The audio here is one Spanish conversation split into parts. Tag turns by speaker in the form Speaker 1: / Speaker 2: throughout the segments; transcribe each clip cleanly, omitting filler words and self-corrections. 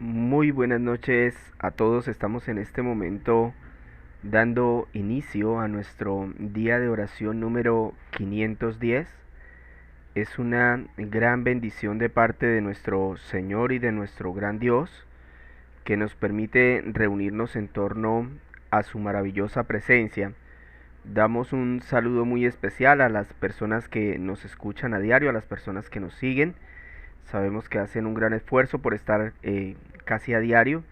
Speaker 1: Muy buenas noches a todos. Estamos en este momento dando inicio a nuestro día de oración número 510. Es una gran bendición de parte de nuestro Señor y de nuestro gran Dios que nos permite reunirnos en torno a su maravillosa presencia. Damos un saludo muy especial a las personas que nos escuchan a diario, a las personas que nos siguen. Sabemos que hacen un gran esfuerzo por estar casi a diario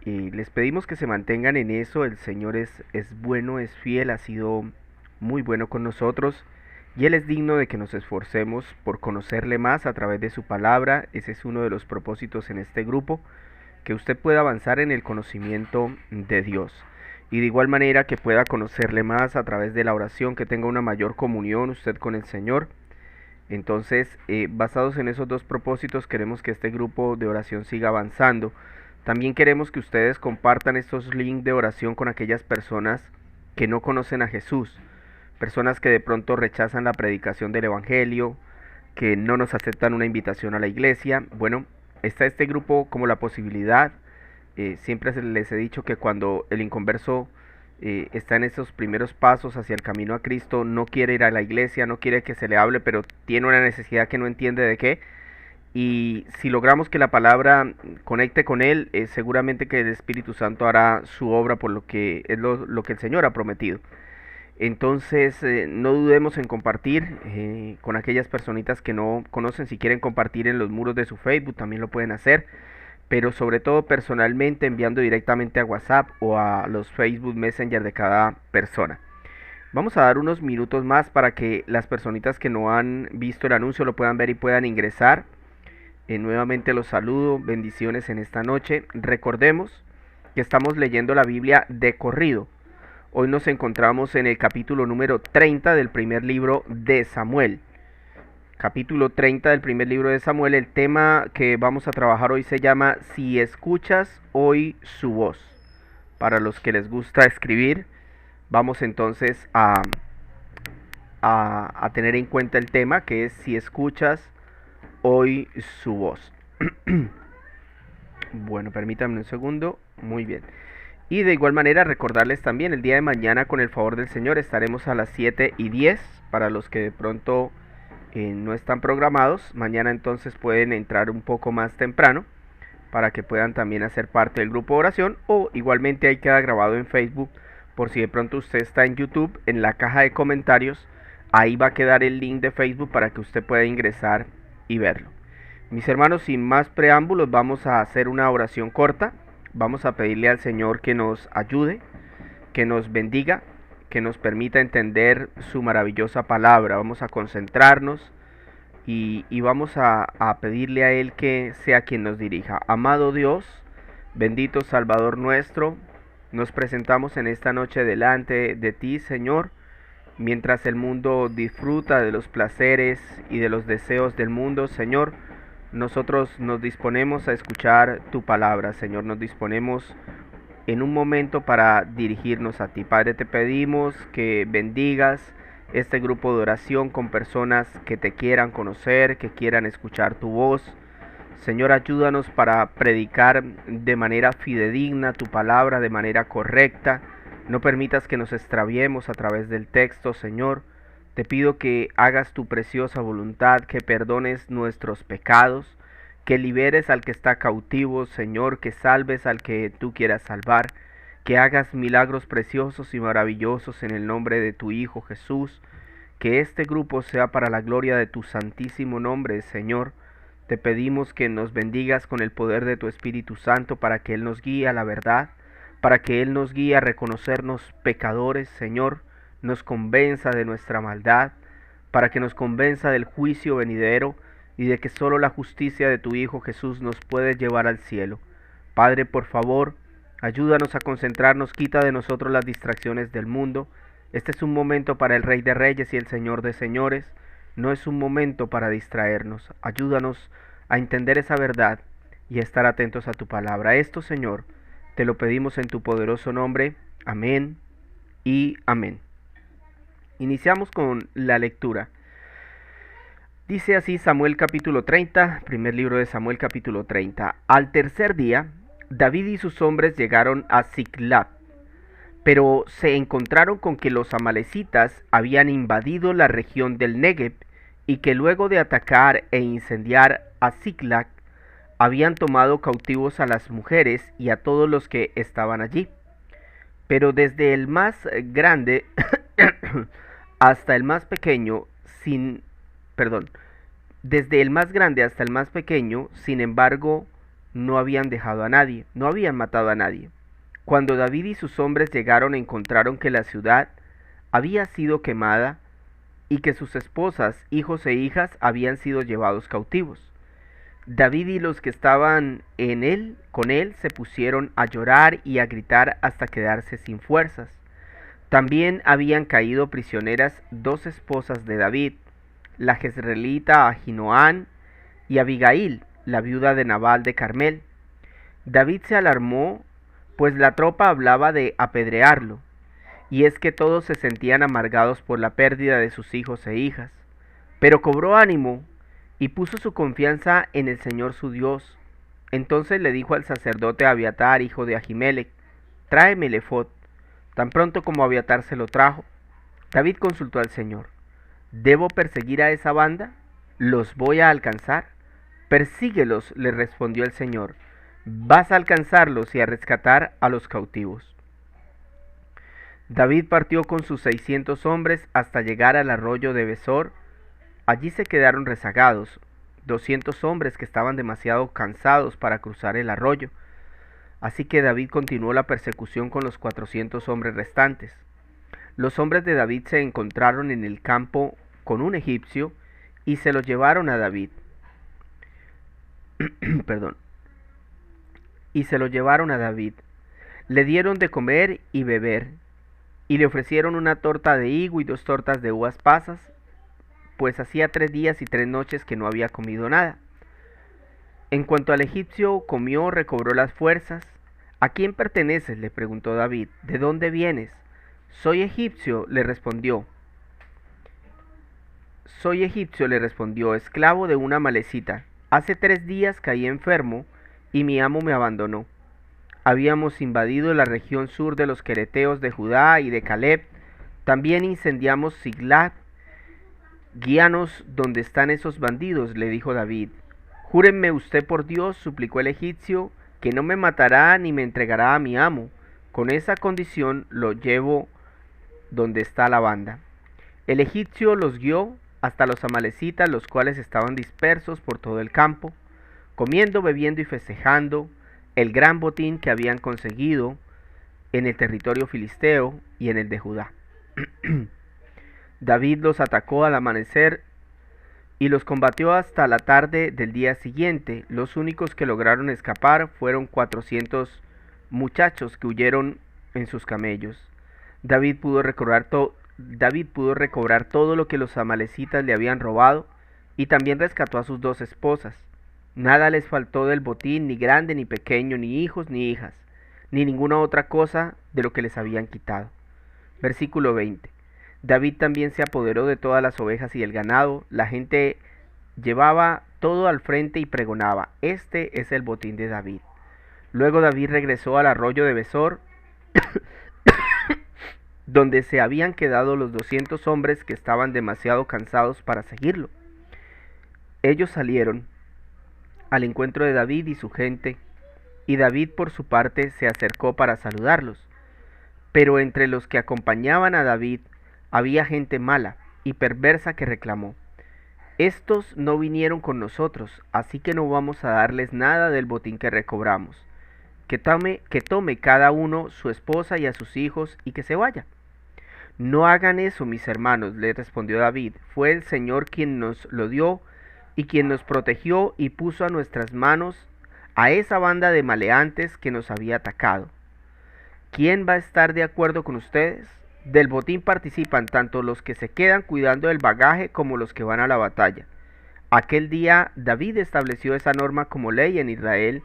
Speaker 1: y les pedimos que se mantengan en eso. El Señor es bueno, es fiel, ha sido muy bueno con nosotros y Él es digno de que nos esforcemos por conocerle más a través de su palabra. Ese es uno de los propósitos en este grupo, que usted pueda avanzar en el conocimiento de Dios y de igual manera que pueda conocerle más a través de la oración, que tenga una mayor comunión usted con el Señor. Entonces, basados en esos dos propósitos, queremos que este grupo de oración siga avanzando. También queremos que ustedes compartan estos links de oración con aquellas personas que no conocen a Jesús, personas que de pronto rechazan la predicación del Evangelio, que no nos aceptan una invitación a la iglesia. Bueno, está este grupo como la posibilidad. Siempre les he dicho que cuando el inconverso está en esos primeros pasos hacia el camino a Cristo, no quiere ir a la iglesia, no quiere que se le hable, pero tiene una necesidad que no entiende de qué. Y si logramos que la palabra conecte con él, seguramente que el Espíritu Santo hará su obra, por lo que es lo que el Señor ha prometido. Entonces, no dudemos en compartir con aquellas personitas que no conocen. Si quieren compartir en los muros de su Facebook, también lo pueden hacer, pero sobre todo personalmente, enviando directamente a WhatsApp o a los Facebook Messenger de cada persona. Vamos a dar unos minutos más para que las personitas que no han visto el anuncio lo puedan ver y puedan ingresar. Nuevamente los saludo, bendiciones en esta noche. Recordemos que estamos leyendo la Biblia de corrido. Hoy nos encontramos en el capítulo número 30 del primer libro de Samuel. Capítulo 30 del primer libro de Samuel. El tema que vamos a trabajar hoy se llama Si escuchas hoy su voz. Para los que les gusta escribir, vamos entonces a tener en cuenta el tema, que es si escuchas hoy su voz. Bueno, permítanme un segundo. Muy bien. Y de igual manera recordarles también, el día de mañana con el favor del Señor estaremos a las 7:10. Para los que de pronto no están programados, mañana entonces pueden entrar un poco más temprano para que puedan también hacer parte del grupo de oración, o igualmente ahí queda grabado en Facebook. Por si de pronto usted está en YouTube, en la caja de comentarios ahí va a quedar el link de Facebook para que usted pueda ingresar y verlo. Mis hermanos, sin más preámbulos, vamos a hacer una oración corta. Vamos a pedirle al Señor que nos ayude, que nos bendiga, que nos permita entender su maravillosa palabra. Vamos a concentrarnos y vamos a pedirle a Él que sea quien nos dirija. Amado Dios, bendito Salvador nuestro, nos presentamos en esta noche delante de ti, Señor. Mientras el mundo disfruta de los placeres y de los deseos del mundo, Señor, nosotros nos disponemos a escuchar tu palabra, Señor. Nos disponemos en un momento para dirigirnos a ti. Padre, te pedimos que bendigas este grupo de oración con personas que te quieran conocer, que quieran escuchar tu voz. Señor, ayúdanos para predicar de manera fidedigna tu palabra, de manera correcta. No permitas que nos extraviemos a través del texto, Señor. Te pido que hagas tu preciosa voluntad, que perdones nuestros pecados, que liberes al que está cautivo, Señor, que salves al que tú quieras salvar, que hagas milagros preciosos y maravillosos en el nombre de tu Hijo Jesús, que este grupo sea para la gloria de tu santísimo nombre, Señor. Te pedimos que nos bendigas con el poder de tu Espíritu Santo para que Él nos guíe a la verdad, para que Él nos guíe a reconocernos pecadores, Señor, nos convenza de nuestra maldad, para que nos convenza del juicio venidero y de que solo la justicia de tu Hijo Jesús nos puede llevar al cielo. Padre, por favor, ayúdanos a concentrarnos, quita de nosotros las distracciones del mundo. Este es un momento para el Rey de Reyes y el Señor de Señores. No es un momento para distraernos. Ayúdanos a entender esa verdad y a estar atentos a tu palabra. Esto, Señor, te lo pedimos en tu poderoso nombre. Amén y amén. Iniciamos con la lectura. Dice así Samuel capítulo 30, primer libro de Samuel capítulo 30. Al tercer día, David y sus hombres llegaron a Ziklag, pero se encontraron con que los amalecitas habían invadido la región del Negev y que luego de atacar e incendiar a Ziklag, habían tomado cautivos a las mujeres y a todos los que estaban allí. Pero desde el más grande hasta el más pequeño, perdón, desde el más grande hasta el más pequeño, sin embargo, no habían dejado a nadie, no habían matado a nadie. Cuando David y sus hombres llegaron, encontraron que la ciudad había sido quemada y que sus esposas, hijos e hijas habían sido llevados cautivos. David y los que estaban con él, se pusieron a llorar y a gritar hasta quedarse sin fuerzas. También habían caído prisioneras dos esposas de David, la jezreelita Ahinoam y Abigail, la viuda de Nabal de Carmel. David se alarmó, pues la tropa hablaba de apedrearlo, y es que todos se sentían amargados por la pérdida de sus hijos e hijas. Pero cobró ánimo y puso su confianza en el Señor su Dios. Entonces le dijo al sacerdote Abiatar, hijo de Ahimelech: tráeme el efod. Tan pronto como Abiatar se lo trajo, David consultó al Señor: ¿debo perseguir a esa banda? ¿Los voy a alcanzar? Persíguelos, le respondió el Señor. Vas a alcanzarlos y a rescatar a los cautivos. David partió con sus 600 hombres hasta llegar al arroyo de Besor. Allí se quedaron rezagados 200 hombres que estaban demasiado cansados para cruzar el arroyo. Así que David continuó la persecución con los 400 hombres restantes. Los hombres de David se encontraron en el campo con un egipcio y se lo llevaron a David. Perdón. Y se lo llevaron a David. Le dieron de comer y beber, y le ofrecieron una torta de higo y 2 tortas de uvas pasas, pues hacía 3 días y 3 noches que no había comido nada. En cuanto al egipcio, comió, recobró las fuerzas. ¿A quién perteneces?, le preguntó David. ¿De dónde vienes? Soy egipcio, le respondió. Soy egipcio, le respondió, esclavo de una malecita. Hace 3 días caí enfermo y mi amo me abandonó. Habíamos invadido la región sur de los quereteos de Judá y de Caleb. También incendiamos Ziklag. Guíanos donde están esos bandidos, le dijo David. Júrenme usted por Dios, suplicó el egipcio, que no me matará ni me entregará a mi amo. Con esa condición lo llevo donde está la banda. El egipcio los guió hasta los amalecitas, los cuales estaban dispersos por todo el campo, comiendo, bebiendo y festejando el gran botín que habían conseguido en el territorio filisteo y en el de Judá. David los atacó al amanecer y los combatió hasta la tarde del día siguiente. Los únicos que lograron escapar fueron 400 muchachos que huyeron en sus camellos. David pudo recobrar todo lo que los amalecitas le habían robado y también rescató a sus 2 esposas. Nada les faltó del botín, ni grande ni pequeño, ni hijos ni hijas, ni ninguna otra cosa de lo que les habían quitado. Versículo 20. David también se apoderó de todas las ovejas y el ganado. La gente llevaba todo al frente y pregonaba: este es el botín de David. Luego David regresó al arroyo de Besor, donde se habían quedado los 200 hombres que estaban demasiado cansados para seguirlo. Ellos salieron al encuentro de David y su gente, y David por su parte se acercó para saludarlos. Pero entre los que acompañaban a David había gente mala y perversa que reclamó: estos no vinieron con nosotros, así que no vamos a darles nada del botín que recobramos. Que tome cada uno su esposa y a sus hijos y que se vaya. No hagan eso, mis hermanos, le respondió David. Fue el Señor quien nos lo dio y quien nos protegió y puso a nuestras manos a esa banda de maleantes que nos había atacado. ¿Quién va a estar de acuerdo con ustedes? Del botín participan tanto los que se quedan cuidando del bagaje como los que van a la batalla. Aquel día David estableció esa norma como ley en Israel,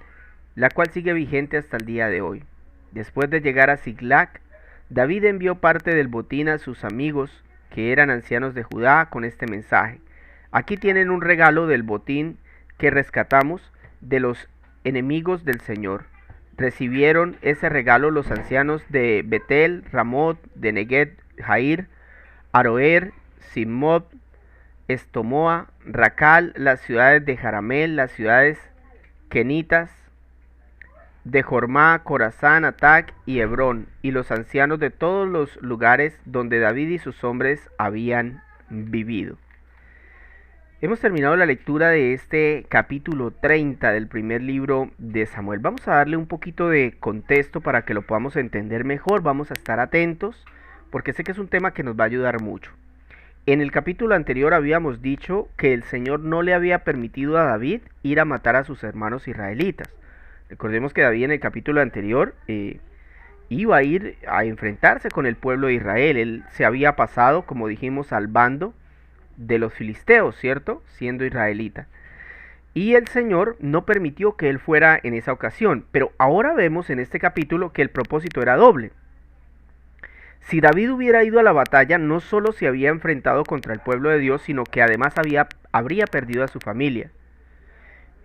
Speaker 1: la cual sigue vigente hasta el día de hoy. Después de llegar a Ziklag, David envió parte del botín a sus amigos, que eran ancianos de Judá, con este mensaje: Aquí tienen un regalo del botín que rescatamos de los enemigos del Señor. Recibieron ese regalo los ancianos de Betel, Ramot, de Neguet, Jair, Aroer, Simot, Estomoa, Racal, las ciudades de Jaramel, las ciudades kenitas de Jormá, Corazán, Atac y Hebrón, y los ancianos de todos los lugares donde David y sus hombres habían vivido. Hemos terminado la lectura de este capítulo 30 del primer libro de Samuel. Vamos a darle un poquito de contexto para que lo podamos entender mejor. Vamos a estar atentos porque sé que es un tema que nos va a ayudar mucho. En el capítulo anterior habíamos dicho que el Señor no le había permitido a David ir a matar a sus hermanos israelitas. Recordemos que David en el capítulo anterior iba a ir a enfrentarse con el pueblo de Israel. Él se había pasado, como dijimos, al bando de los filisteos, ¿cierto? Siendo israelita. Y el Señor no permitió que él fuera en esa ocasión. Pero ahora vemos en este capítulo que el propósito era doble. Si David hubiera ido a la batalla, no solo se había enfrentado contra el pueblo de Dios, sino que además habría perdido a su familia.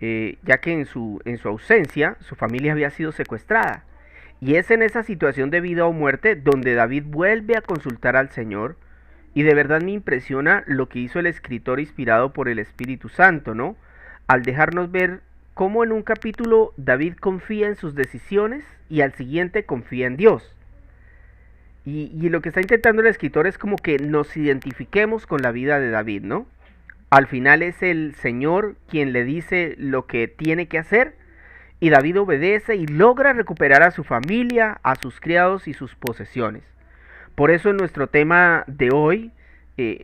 Speaker 1: Ya que en su ausencia, su familia había sido secuestrada. Y es en esa situación de vida o muerte donde David vuelve a consultar al Señor. Y de verdad me impresiona lo que hizo el escritor inspirado por el Espíritu Santo, ¿no? Al dejarnos ver cómo en un capítulo David confía en sus decisiones y al siguiente confía en Dios. Y lo que está intentando el escritor es como que nos identifiquemos con la vida de David, ¿no? Al final es el Señor quien le dice lo que tiene que hacer y David obedece y logra recuperar a su familia, a sus criados y sus posesiones. Por eso en nuestro tema de hoy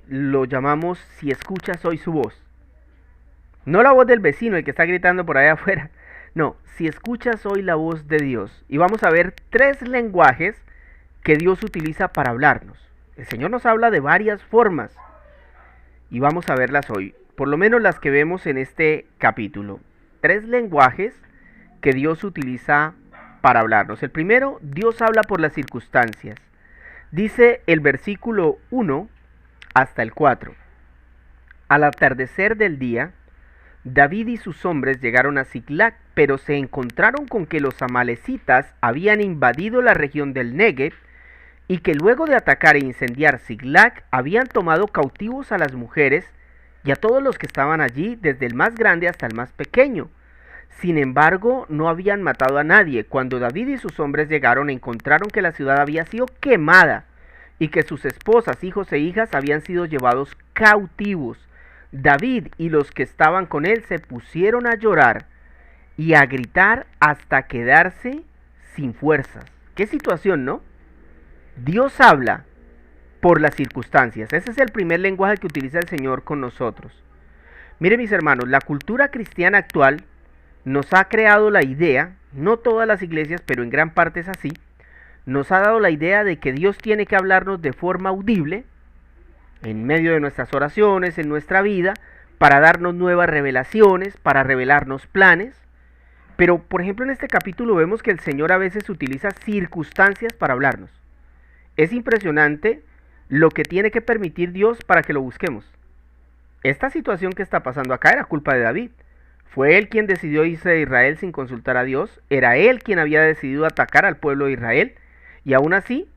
Speaker 1: lo llamamos Si escuchas hoy su voz. No la voz del vecino, el que está gritando por allá afuera. No, si escuchas hoy la voz de Dios. Y vamos a ver 3 lenguajes que Dios utiliza para hablarnos. El Señor nos habla de varias formas. Y vamos a verlas hoy. Por lo menos las que vemos en este capítulo. 3 lenguajes que Dios utiliza para hablarnos. El primero, Dios habla por las circunstancias. Dice el versículo 1 hasta el 4. Al atardecer del día, David y sus hombres llegaron a Ziklag, pero se encontraron con que los amalecitas habían invadido la región del Negev y que luego de atacar e incendiar Ziklag habían tomado cautivos a las mujeres y a todos los que estaban allí, desde el más grande hasta el más pequeño. Sin embargo, no habían matado a nadie. Cuando David y sus hombres llegaron, encontraron que la ciudad había sido quemada y que sus esposas, hijos e hijas habían sido llevados cautivos. David y los que estaban con él se pusieron a llorar y a gritar hasta quedarse sin fuerzas. ¿Qué situación, no? Dios habla por las circunstancias. Ese es el primer lenguaje que utiliza el Señor con nosotros. Miren mis hermanos, la cultura cristiana actual nos ha creado la idea, no todas las iglesias, pero en gran parte es así, nos ha dado la idea de que Dios tiene que hablarnos de forma audible, en medio de nuestras oraciones, en nuestra vida, para darnos nuevas revelaciones, para revelarnos planes. Pero, por ejemplo, en este capítulo vemos que el Señor a veces utiliza circunstancias para hablarnos. Es impresionante lo que tiene que permitir Dios para que lo busquemos. Esta situación que está pasando acá era culpa de David. Fue él quien decidió irse de Israel sin consultar a Dios. Era él quien había decidido atacar al pueblo de Israel. Y aún así,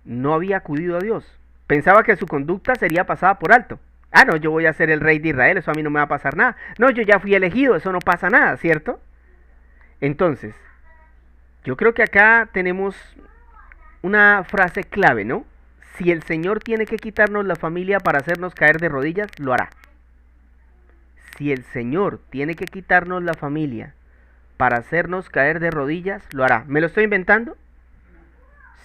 Speaker 1: no había acudido a Dios. Pensaba que su conducta sería pasada por alto. Ah, no, yo voy a ser el rey de Israel, eso a mí no me va a pasar nada. No, yo ya fui elegido, eso no pasa nada, ¿cierto? Entonces, yo creo que acá tenemos una frase clave, ¿no? Si el Señor tiene que quitarnos la familia para hacernos caer de rodillas, lo hará. Si el Señor tiene que quitarnos la familia para hacernos caer de rodillas, lo hará. ¿Me lo estoy inventando?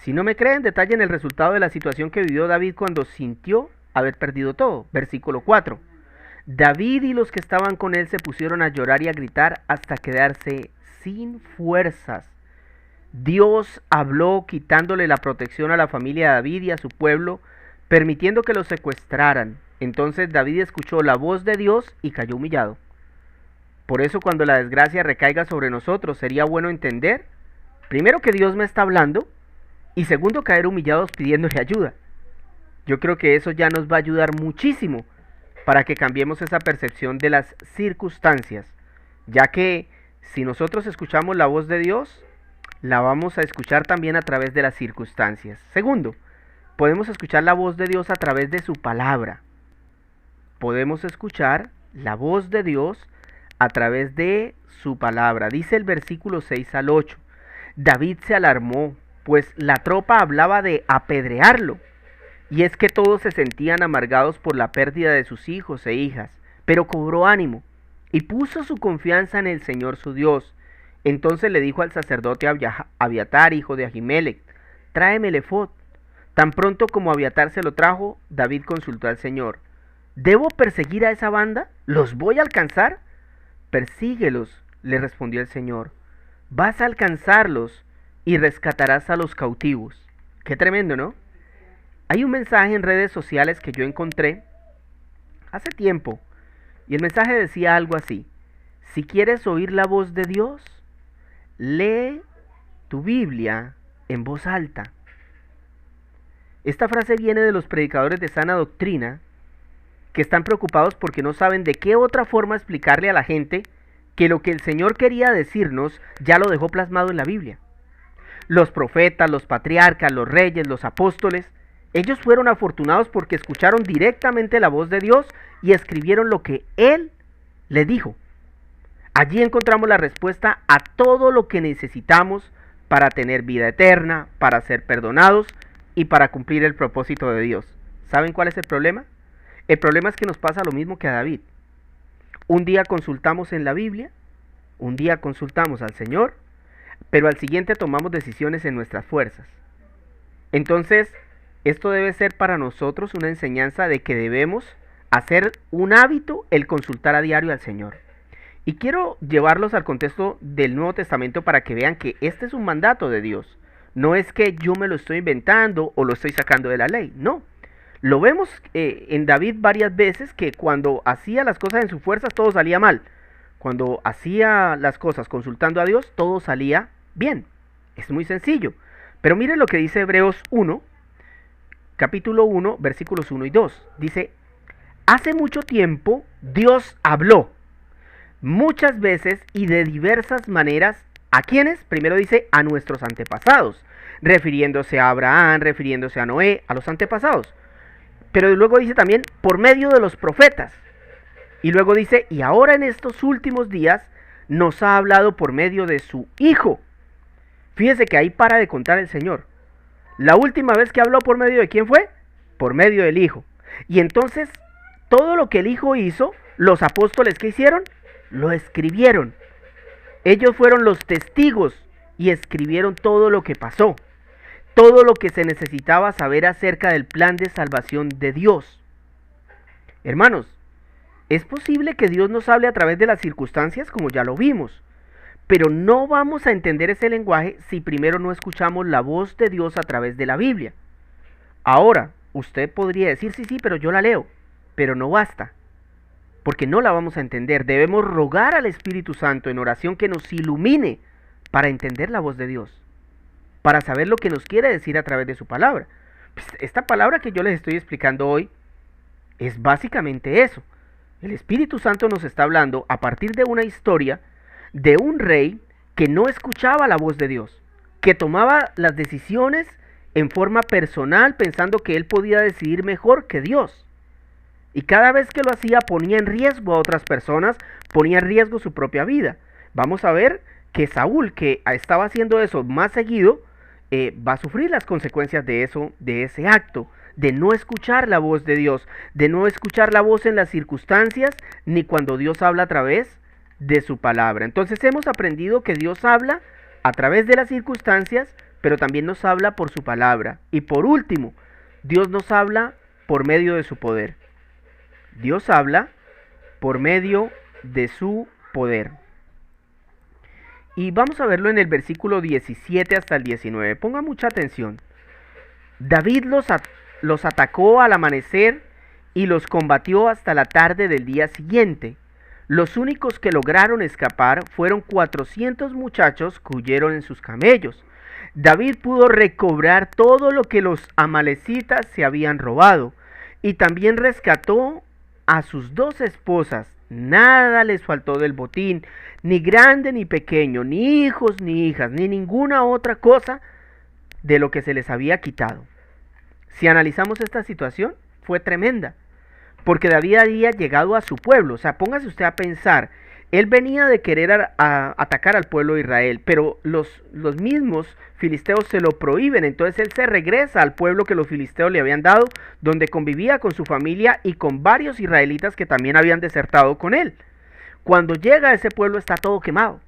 Speaker 1: Si no me creen, detallen el resultado de la situación que vivió David cuando sintió haber perdido todo. Versículo 4. David y los que estaban con él se pusieron a llorar y a gritar hasta quedarse sin fuerzas. Dios habló quitándole la protección a la familia de David y a su pueblo, permitiendo que los secuestraran. Entonces David escuchó la voz de Dios y cayó humillado. Por eso cuando la desgracia recaiga sobre nosotros, sería bueno entender, primero, que Dios me está hablando, y segundo, caer humillados pidiéndole ayuda. Yo creo que eso ya nos va a ayudar muchísimo para que cambiemos esa percepción de las circunstancias, ya que si nosotros escuchamos la voz de Dios, la vamos a escuchar también a través de las circunstancias. Segundo, podemos escuchar la voz de Dios a través de su palabra. Podemos escuchar la voz de Dios a través de su palabra. Dice el versículo 6 al 8. David se alarmó, pues la tropa hablaba de apedrearlo. Y es que todos se sentían amargados por la pérdida de sus hijos e hijas, pero cobró ánimo y puso su confianza en el Señor su Dios. Entonces le dijo al sacerdote Abiatar, hijo de Ahimelech, tráeme el efod. Tan pronto como Abiatar se lo trajo, David consultó al Señor. ¿Debo perseguir a esa banda? ¿Los voy a alcanzar? Persíguelos, le respondió el Señor. Vas a alcanzarlos y rescatarás a los cautivos. Qué tremendo, ¿no? Hay un mensaje en redes sociales que yo encontré hace tiempo y el mensaje decía algo así: si quieres oír la voz de Dios, lee tu Biblia en voz alta. Esta frase viene de los predicadores de sana doctrina que están preocupados porque no saben de qué otra forma explicarle a la gente que lo que el Señor quería decirnos ya lo dejó plasmado en la Biblia. Los profetas, los patriarcas, los reyes, los apóstoles, ellos fueron afortunados porque escucharon directamente la voz de Dios y escribieron lo que Él les dijo. Allí encontramos la respuesta a todo lo que necesitamos para tener vida eterna, para ser perdonados y para cumplir el propósito de Dios. ¿Saben cuál es el problema? El problema es que nos pasa lo mismo que a David. Un día consultamos en la Biblia, un día consultamos al Señor, pero al siguiente tomamos decisiones en nuestras fuerzas. Entonces, esto debe ser para nosotros una enseñanza de que debemos hacer un hábito el consultar a diario al Señor. Y quiero llevarlos al contexto del Nuevo Testamento para que vean que este es un mandato de Dios. No es que yo me lo estoy inventando o lo estoy sacando de la ley, no. Lo vemos en David varias veces que cuando hacía las cosas en sus fuerzas todo salía mal. Cuando hacía las cosas consultando a Dios todo salía bien. Es muy sencillo. Pero miren lo que dice Hebreos 1, capítulo 1, versículos 1 y 2. Dice, hace mucho tiempo Dios habló muchas veces y de diversas maneras. ¿A quiénes? Primero dice a nuestros antepasados, refiriéndose a Abraham, refiriéndose a Noé, a los antepasados. Pero luego dice también por medio de los profetas. Y luego dice, y ahora en estos últimos días nos ha hablado por medio de su Hijo. Fíjese que ahí para de contar el Señor. La última vez que habló por medio de quién fue, por medio del Hijo. Y entonces todo lo que el Hijo hizo, los apóstoles que hicieron, lo escribieron. Ellos fueron los testigos y escribieron todo lo que pasó. Todo lo que se necesitaba saber acerca del plan de salvación de Dios. Hermanos, es posible que Dios nos hable a través de las circunstancias como ya lo vimos, pero no vamos a entender ese lenguaje si primero no escuchamos la voz de Dios a través de la Biblia. Ahora, usted podría decir, sí, pero yo la leo, pero no basta, porque no la vamos a entender. Debemos rogar al Espíritu Santo en oración que nos ilumine para entender la voz de Dios, para saber lo que nos quiere decir a través de su palabra. Pues esta palabra que yo les estoy explicando hoy es básicamente eso. El Espíritu Santo nos está hablando a partir de una historia de un rey que no escuchaba la voz de Dios, que tomaba las decisiones en forma personal pensando que él podía decidir mejor que Dios. Y cada vez que lo hacía ponía en riesgo a otras personas, ponía en riesgo su propia vida. Vamos a ver que Saúl, que estaba haciendo eso más seguido, va a sufrir las consecuencias de eso, de ese acto, de no escuchar la voz de Dios, de no escuchar la voz en las circunstancias, ni cuando Dios habla a través de su palabra. Entonces hemos aprendido que Dios habla a través de las circunstancias, pero también nos habla por su palabra. Y por último, Dios nos habla por medio de su poder. Dios habla por medio de su poder. Y vamos a verlo en el versículo 17 hasta el 19. Ponga mucha atención. David los atacó al amanecer y los combatió hasta la tarde del día siguiente. Los únicos que lograron escapar fueron 400 muchachos que huyeron en sus camellos. David pudo recobrar todo lo que los amalecitas se habían robado y también rescató a sus 2 esposas nada les faltó del botín, ni grande ni pequeño, ni hijos ni hijas, ni ninguna otra cosa de lo que se les había quitado. Si analizamos esta situación, fue tremenda, porque David había llegado a su pueblo. O sea, póngase usted a pensar, él venía de querer atacar al pueblo de Israel, pero los mismos filisteos se lo prohíben. Entonces él se regresa al pueblo que los filisteos le habían dado, donde convivía con su familia y con varios israelitas que también habían desertado con él. Cuando llega a ese pueblo está todo quemado.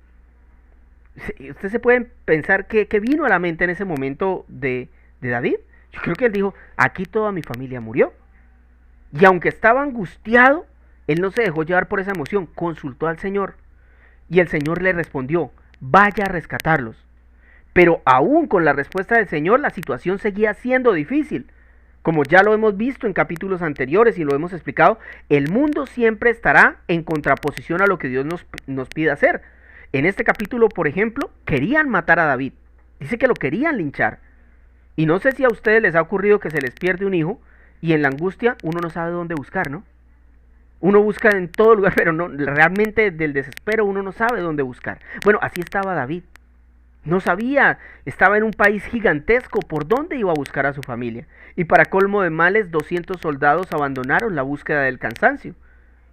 Speaker 1: Usted se puede pensar qué vino a la mente en ese momento de David. Yo creo que él dijo, aquí toda mi familia murió. Y aunque estaba angustiado, él no se dejó llevar por esa emoción, consultó al Señor. Y el Señor le respondió, vaya a rescatarlos. Pero aún con la respuesta del Señor, la situación seguía siendo difícil. Como ya lo hemos visto en capítulos anteriores y lo hemos explicado, el mundo siempre estará en contraposición a lo que Dios nos pide hacer. En este capítulo, por ejemplo, querían matar a David. Dice que lo querían linchar. Y no sé si a ustedes les ha ocurrido que se les pierde un hijo y en la angustia uno no sabe dónde buscar, ¿no? Uno busca en todo lugar, pero no, realmente del desespero uno no sabe dónde buscar. Bueno, así estaba David. No sabía, estaba en un país gigantesco, por dónde iba a buscar a su familia. Y para colmo de males, 200 soldados abandonaron la búsqueda del cansancio.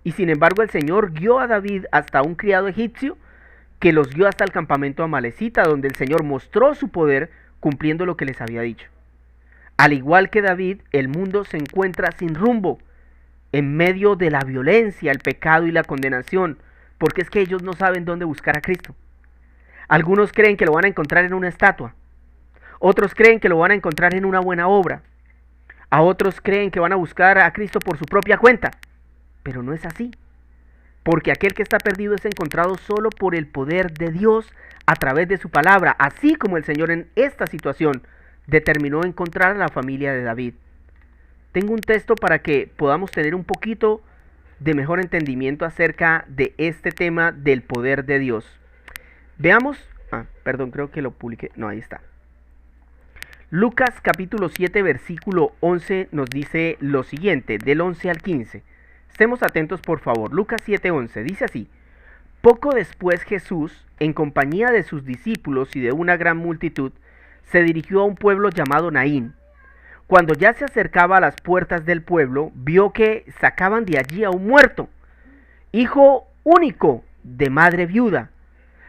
Speaker 1: Y sin embargo el Señor guió a David hasta un criado egipcio que los guió hasta el campamento amalecita, donde el Señor mostró su poder cumpliendo lo que les había dicho. Al igual que David, el mundo se encuentra sin rumbo, en medio de la violencia, el pecado y la condenación, porque es que ellos no saben dónde buscar a Cristo. Algunos creen que lo van a encontrar en una estatua, otros creen que lo van a encontrar en una buena obra, a otros creen que van a buscar a Cristo por su propia cuenta, pero no es así, porque aquel que está perdido es encontrado solo por el poder de Dios a través de su palabra, así como el Señor en esta situación determinó encontrar a la familia de David. Tengo un texto para que podamos tener un poquito de mejor entendimiento acerca de este tema del poder de Dios. Veamos, perdón, creo que lo publiqué, no, ahí está. Lucas capítulo 7 versículo 11 nos dice lo siguiente, del 11 al 15. Estemos atentos por favor. Lucas 7:11 dice así: poco después Jesús, en compañía de sus discípulos y de una gran multitud, se dirigió a un pueblo llamado Naín. Cuando ya se acercaba a las puertas del pueblo, vio que sacaban de allí a un muerto, hijo único de madre viuda.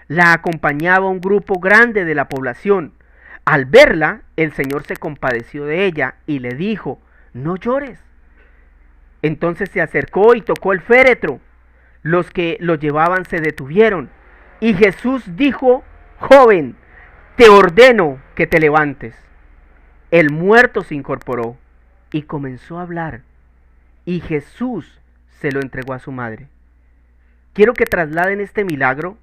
Speaker 1: La acompañaba un grupo grande de la población. Al verla, el Señor se compadeció de ella y le dijo, no llores. Entonces se acercó y tocó el féretro. Los que lo llevaban se detuvieron. Y Jesús dijo, joven, te ordeno que te levantes. El muerto se incorporó y comenzó a hablar. Y Jesús se lo entregó a su madre. Quiero que trasladen este milagro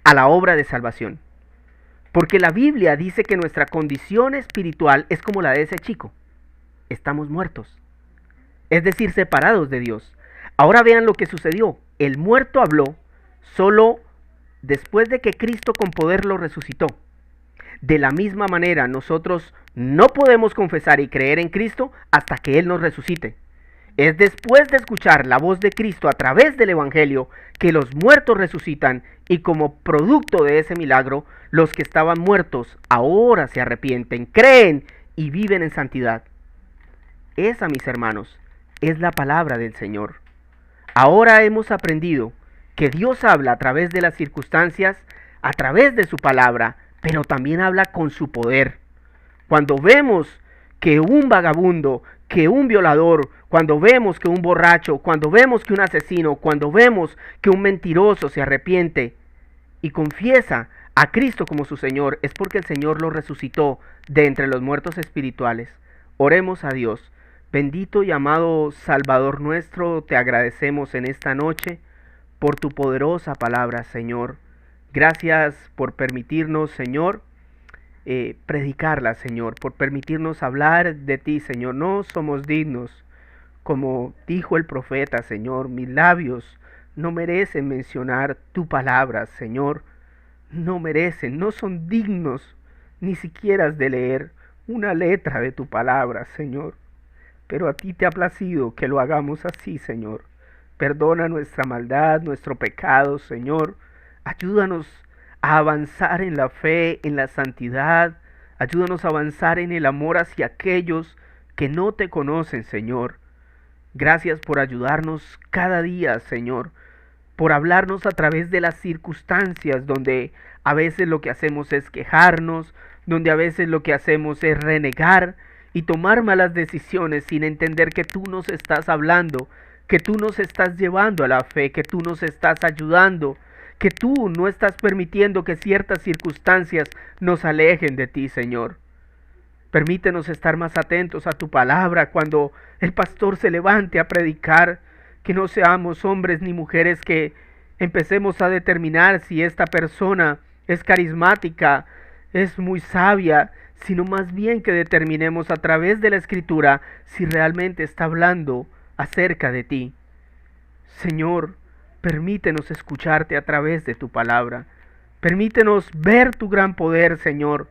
Speaker 1: a la obra de salvación. Porque la Biblia dice que nuestra condición espiritual es como la de ese chico. Estamos muertos. Es decir, separados de Dios. Ahora vean lo que sucedió. El muerto habló solo después de que Cristo con poder lo resucitó. De la misma manera, nosotros no podemos confesar y creer en Cristo hasta que Él nos resucite. Es después de escuchar la voz de Cristo a través del Evangelio que los muertos resucitan y como producto de ese milagro, los que estaban muertos ahora se arrepienten, creen y viven en santidad. Esa, mis hermanos, es la palabra del Señor. Ahora hemos aprendido que Dios habla a través de las circunstancias, a través de su palabra, pero también habla con su poder. Cuando vemos que un vagabundo, que un violador, cuando vemos que un borracho, cuando vemos que un asesino, cuando vemos que un mentiroso se arrepiente y confiesa a Cristo como su Señor, es porque el Señor lo resucitó de entre los muertos espirituales. Oremos a Dios. Bendito y amado Salvador nuestro, te agradecemos en esta noche por tu poderosa palabra, Señor. Gracias por permitirnos, Señor, predicarla, Señor, por permitirnos hablar de ti, Señor. No somos dignos, como dijo el profeta, Señor. Mis labios no merecen mencionar tu palabra, Señor. No merecen, no son dignos ni siquiera de leer una letra de tu palabra, Señor. Pero a ti te ha placido que lo hagamos así, Señor. perdona nuestra maldad, nuestro pecado, Señor. Ayúdanos a avanzar en la fe, en la santidad. Ayúdanos a avanzar en el amor hacia aquellos que no te conocen, Señor. Gracias por ayudarnos cada día, Señor, por hablarnos a través de las circunstancias donde a veces lo que hacemos es quejarnos, donde a veces lo que hacemos es renegar y tomar malas decisiones sin entender que tú nos estás hablando, que tú nos estás llevando a la fe, que tú nos estás ayudando, que tú no estás permitiendo que ciertas circunstancias nos alejen de ti, Señor. Permítenos estar más atentos a tu palabra cuando el pastor se levante a predicar, que no seamos hombres ni mujeres que empecemos a determinar si esta persona es carismática, es muy sabia, sino más bien que determinemos a través de la Escritura si realmente está hablando acerca de ti. Señor, permítenos escucharte a través de tu palabra. Permítenos ver tu gran poder, Señor.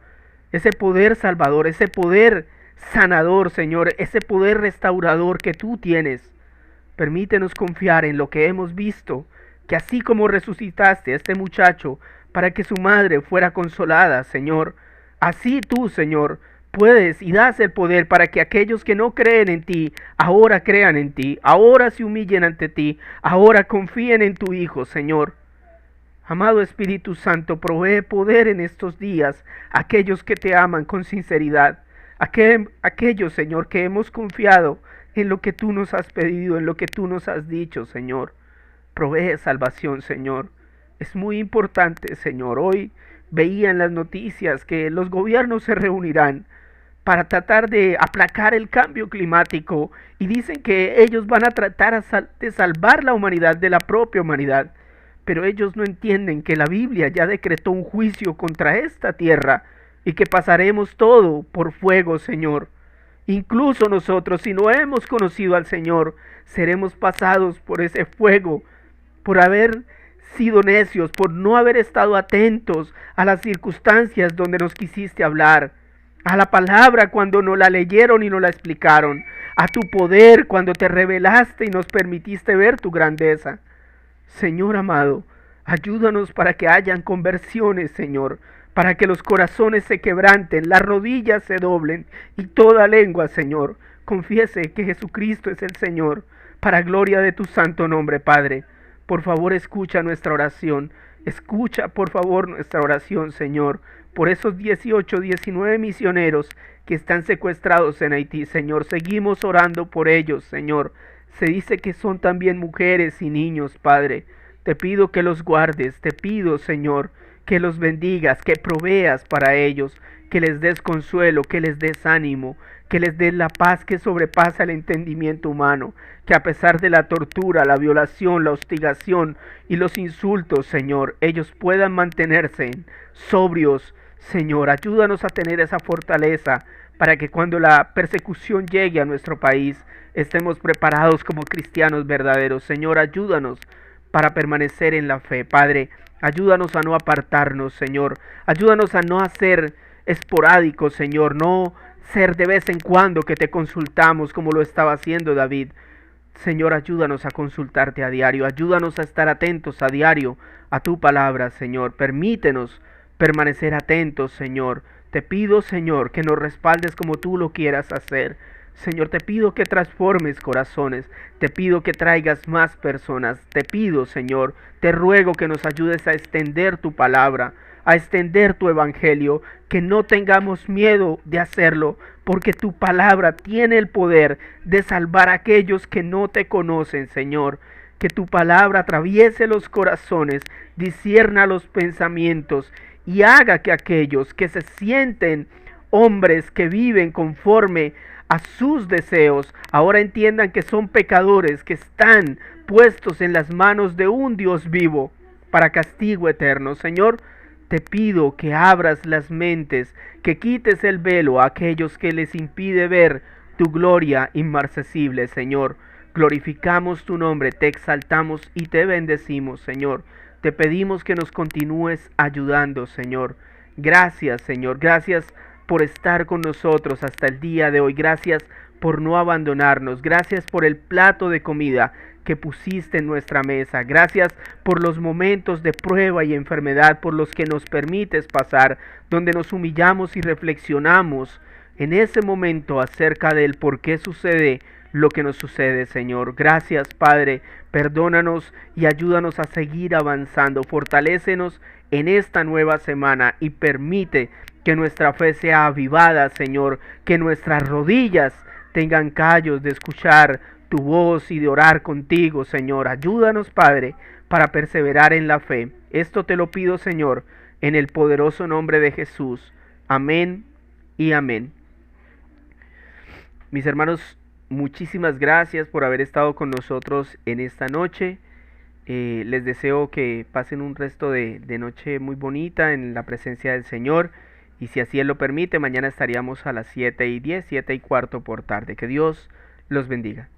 Speaker 1: Ese poder salvador, ese poder sanador, Señor, ese poder restaurador que tú tienes. Permítenos confiar en lo que hemos visto, que así como resucitaste a este muchacho para que su madre fuera consolada, Señor, así tú, Señor, puedes y das el poder para que aquellos que no creen en ti, ahora crean en ti, ahora se humillen ante ti, ahora confíen en tu Hijo, Señor. Amado Espíritu Santo, provee poder en estos días a aquellos que te aman con sinceridad, aquellos, Señor, que hemos confiado en lo que tú nos has pedido, en lo que tú nos has dicho, Señor. Provee salvación, Señor. Es muy importante, Señor. Hoy veía en las noticias que los gobiernos se reunirán para tratar de aplacar el cambio climático y dicen que ellos van a tratar de salvar la humanidad de la propia humanidad. Pero ellos no entienden que la Biblia ya decretó un juicio contra esta tierra y que pasaremos todo por fuego, Señor. Incluso nosotros, si no hemos conocido al Señor, seremos pasados por ese fuego, por haber sido necios, por no haber estado atentos a las circunstancias donde nos quisiste hablar, a la palabra cuando nos la leyeron y nos la explicaron, a tu poder cuando te revelaste y nos permitiste ver tu grandeza. Señor amado, ayúdanos para que hayan conversiones, Señor, para que los corazones se quebranten, las rodillas se doblen y toda lengua, Señor, confiese que Jesucristo es el Señor, para gloria de tu santo nombre, Padre. Por favor, escucha nuestra oración, escucha por favor nuestra oración, Señor, por esos 18, 19 misioneros que están secuestrados en Haití, Señor. Seguimos orando por ellos, Señor. Se dice que son también mujeres y niños, Padre. Te pido que los guardes, te pido, Señor, que los bendigas, que proveas para ellos, que les des consuelo, que les des ánimo, que les des la paz que sobrepasa el entendimiento humano, que a pesar de la tortura, la violación, la hostigación y los insultos, Señor, ellos puedan mantenerse sobrios, Señor. Ayúdanos a tener esa fortaleza para que cuando la persecución llegue a nuestro país, estemos preparados como cristianos verdaderos. Señor, ayúdanos para permanecer en la fe. Padre, ayúdanos a no apartarnos, Señor. Ayúdanos a no hacer esporádicos, Señor. No ser de vez en cuando que te consultamos como lo estaba haciendo David. Señor, ayúdanos a consultarte a diario. Ayúdanos a estar atentos a diario a tu palabra, Señor. Permítenos permanecer atentos, Señor. Te pido, Señor, que nos respaldes como tú lo quieras hacer. Señor, te pido que transformes corazones, te pido que traigas más personas, te pido, Señor, te ruego que nos ayudes a extender tu palabra, a extender tu evangelio, que no tengamos miedo de hacerlo, porque tu palabra tiene el poder de salvar a aquellos que no te conocen, Señor. Que tu palabra atraviese los corazones, discierna los pensamientos y haga que aquellos que se sienten hombres que viven conforme a sus deseos, ahora entiendan que son pecadores, que están puestos en las manos de un Dios vivo para castigo eterno. Señor, te pido que abras las mentes, que quites el velo a aquellos que les impide ver tu gloria inmarcesible, Señor. Glorificamos tu nombre, te exaltamos y te bendecimos, Señor. Te pedimos que nos continúes ayudando, Señor. Gracias, Señor. Gracias por estar con nosotros hasta el día de hoy. Gracias por no abandonarnos. Gracias por el plato de comida que pusiste en nuestra mesa. Gracias por los momentos de prueba y enfermedad por los que nos permites pasar, donde nos humillamos y reflexionamos en ese momento acerca del por qué sucede lo que nos sucede, Señor. Gracias, Padre. Perdónanos y ayúdanos a seguir avanzando. Fortalécenos en esta nueva semana y permite que nuestra fe sea avivada, Señor, que nuestras rodillas tengan callos de escuchar tu voz y de orar contigo, Señor. Ayúdanos, Padre, para perseverar en la fe. Esto te lo pido, Señor, en el poderoso nombre de Jesús. Amén y amén. Mis hermanos, muchísimas gracias por haber estado con nosotros en esta noche. Les deseo que pasen un resto de noche muy bonita en la presencia del Señor. Y si así Él lo permite, mañana estaríamos a las 7:10, 7:15 por tarde. Que Dios los bendiga.